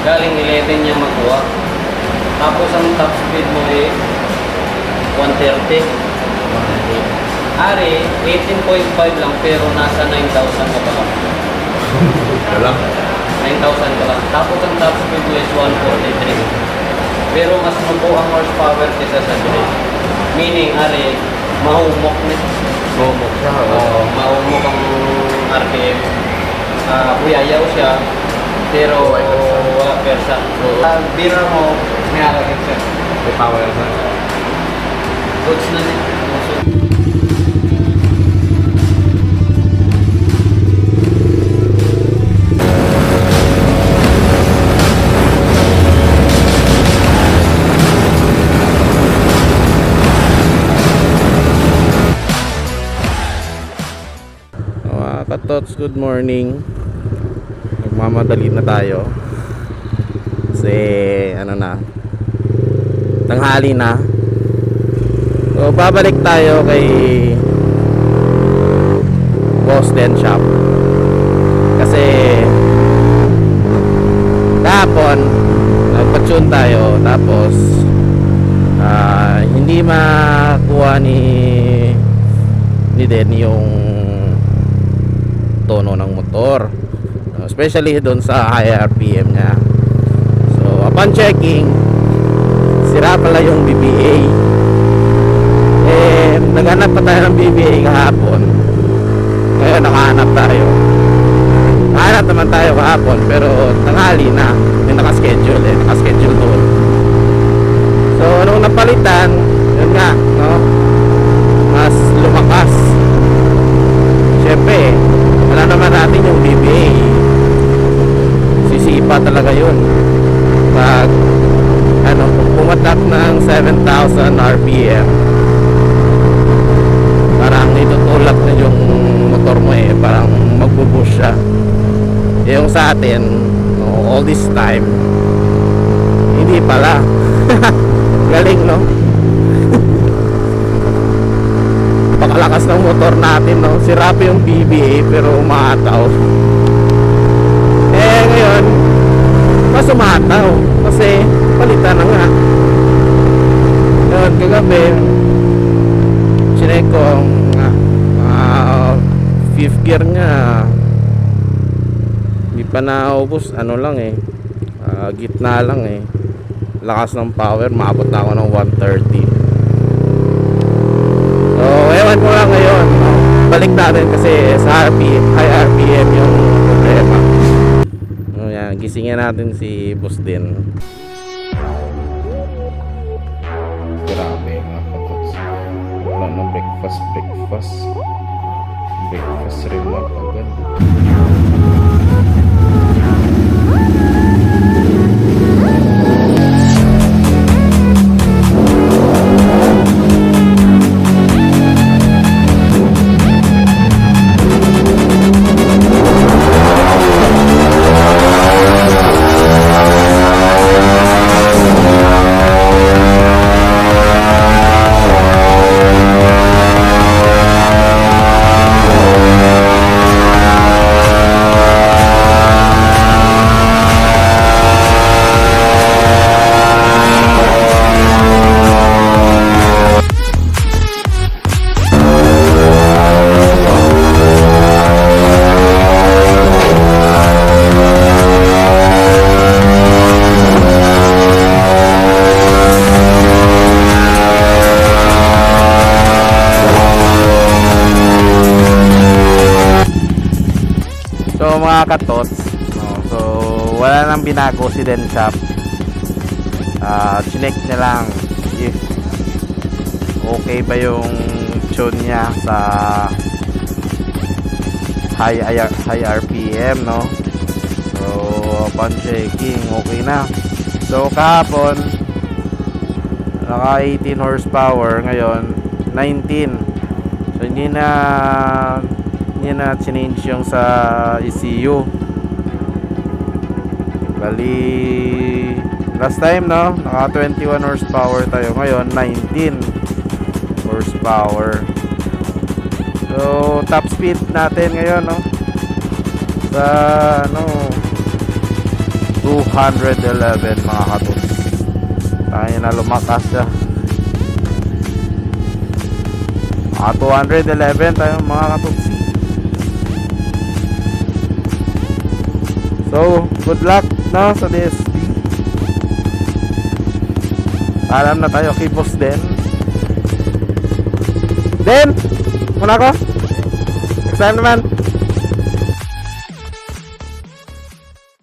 galing 11 niya makuha. Tapos ang top speed mo ay 130. Ari, 18.5 lang pero nasa 9,000 ka pa lang. Wala. 9,000 ka lang. Tapos ang top speed mo is 143. Pero mas mabuo ang horsepower kaysa sa brake. Meaning, Ari, mahumok na. Mahumok siya. Mahumok ang RPM. Buyayaw siya. Pero wala persa. Bira mo, may haragin siya. May power na. Goods na niya. Katots, good morning. Nagmamadali na tayo kasi ano na, tanghali na. So babalik tayo kay Boss Den Shop kasi kahapon nagpa-tune tayo tapos hindi makuha ni Den yung tono ng motor, especially doon sa high RPM niya. So upon checking, sira pala yung BBA. Naghanap pa tayo ng BBA kahapon, ngayon nakahanap tayo. Nakahanap naman tayo kahapon pero tanghali na, may nakaschedule doon. So nung napalitan, yun nga, no, mas lumakas. Siyempre wala naman natin yung BBA, sisipa talaga yun pag ano, pumatak ng 7,000 RPM. Parang itutulak na yung motor mo parang magbubush siya. Yung sa atin, no, all this time hindi pala. Galing, no? Pakalakas ng motor natin, no? Sira pa yung BBA pero umataw. Ngayon mas umataw kasi palitan na nga. Ngayon kagabi chinek ko ang fifth gear nga hindi pa naubos, ano lang gitna lang lakas ng power, maabot na ako ng 130. So, ewan ko lang ngayon, no? Balik natin kasi sa high RPM yung problema. Yan, gisingin natin si Boss din. Grabe mga katots. Wala na breakfast remark agad. So mga katots, no, so wala nang binago si Den Shop. Chinek niya lang if okay ba yung tune niya sa high RPM, no. So upon checking, okay na. So kahapon naka 18 horsepower, ngayon 19. So hindi na change yung sa ECU. Bali last time, no, naka 21 horsepower tayo, ngayon 19 horsepower. So top speed natin ngayon, no, sa ano 211 mga katuts. Tayo na lumakas siya. Mga 211 tayo mga katuts. So, good luck no sa DSP. Alam na tayo kay Boss Den. Den, muna ko. Next time naman.